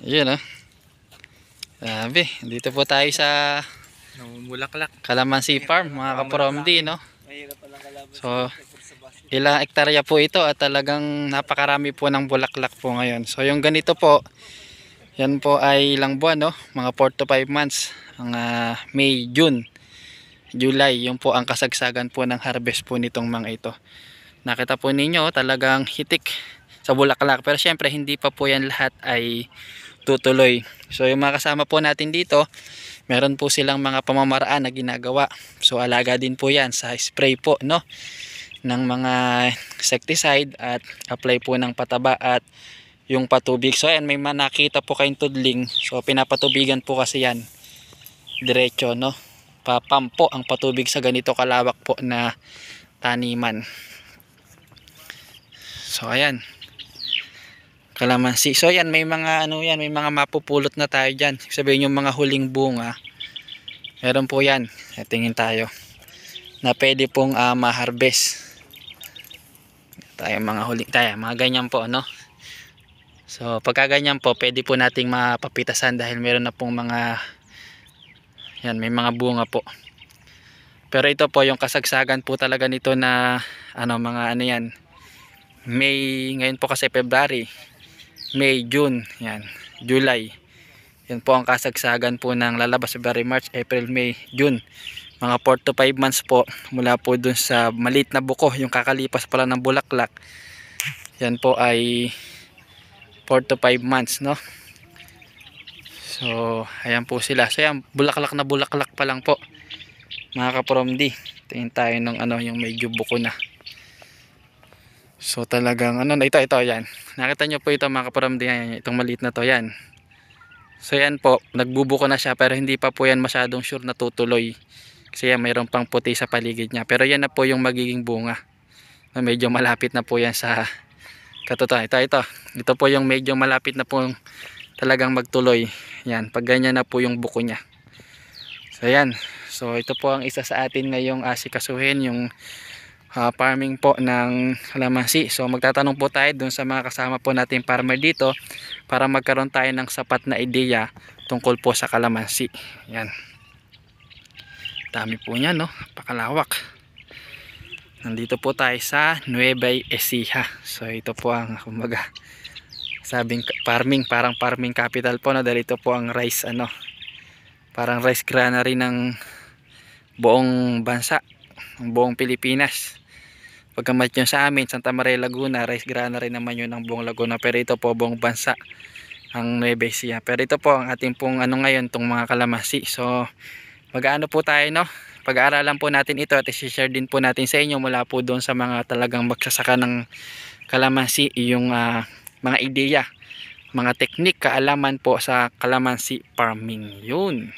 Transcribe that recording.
Yun oh. Sabi, dito po tayo sa Namumulaklak. Kalamansi Farm, mga kapromdi, no? Mahirap palang kalaban So, sa basket. ilang hektarya po ito at talagang napakarami po ng bulaklak po ngayon. So, yung ganito po, yan po ay ilang buwan, no? Mga 4 to 5 months. Ang May, June, July, yung po ang kasagsagan po ng harvest po nitong mga ito. Nakita po ninyo, talagang hitik sa bulaklak. Pero syempre, hindi pa po yan lahat ay tutuloy. So, yung mga kasama po natin dito, meron po silang mga pamamaraan na ginagawa. So, alaga din po yan sa spray po, no? Ng mga insecticide at apply po ng pataba at yung patubig. So, ayan, may nakita po kayong tudling. So, pinapatubigan po kasi yan. Diretso, no? Papampo ang patubig sa ganito kalawak po na taniman. So, ayan. Kalamansi. So yan, may mga ano yan, may mga mapupulot na tayo diyan. Sabihin yung mga huling bunga. Meron po yan. Tingin tayo. Na pwede pong ma-harvest. Tayo mga huling tayo, mga ganyan po, no? So pagka ganyan po, pwede po nating mapapitasan dahil meron na pong mga yan, may mga bunga po. Pero ito po yung kasagsagan po talaga nito na mga ano yan. May ngayon po kasi February. May, June, yan, July. Yan po ang kasagsagan po ng lalabas February, March, April, May, June. Mga 4 to 5 months po mula po dun sa maliit na buko, yung kakalipas pala ng bulaklak. Yan po ay 4 to 5 months, no? So, ayan po sila. So, yan, bulaklak na bulaklak pa lang po. Mga kapromdi. Tingin tayo ng yung medyo buko na. So talagang ito yan. Nakita nyo po ito mga kaparamdi, itong maliit na to yan. So yan po, nagbubuko na siya pero hindi pa po yan masyadong sure na tutuloy. Kasi yan, mayroon pang puti sa paligid niya. Pero yan na po yung magiging bunga. Medyo malapit na po yan sa katotohanan. Ito po yung medyo malapit na po talagang magtuloy. Yan, pag ganyan na po yung buko niya. So yan. So ito po ang isa sa atin ngayong asikasuhin, yung farming po ng kalamansi. So magtatanong po tayo dun sa mga kasama po natin farmer dito para magkaroon tayo ng sapat na ideya tungkol po sa kalamansi. Yan. Dami po niya, no? Pakalawak. Nandito po tayo sa Nueva Ecija. So ito po ang kumbaga sabing farming, parang farming capital po, no? Dahil ito po ang rice parang rice granary ng buong bansa, ng buong Pilipinas. Pagkamat yun sa amin, Santa Maria Laguna, rice granary naman yun ng buong Laguna. Pero ito po buong bansa ang Nueva Ecija. Pero ito po ang ating pong ngayon, itong mga kalamansi. So mag-aano po tayo, no? Pag-aaralan po natin ito at i-share din po natin sa inyo mula po doon sa mga talagang magsasaka ng kalamansi, yung mga ideya, mga teknik, kaalaman po sa kalamansi farming. Yun.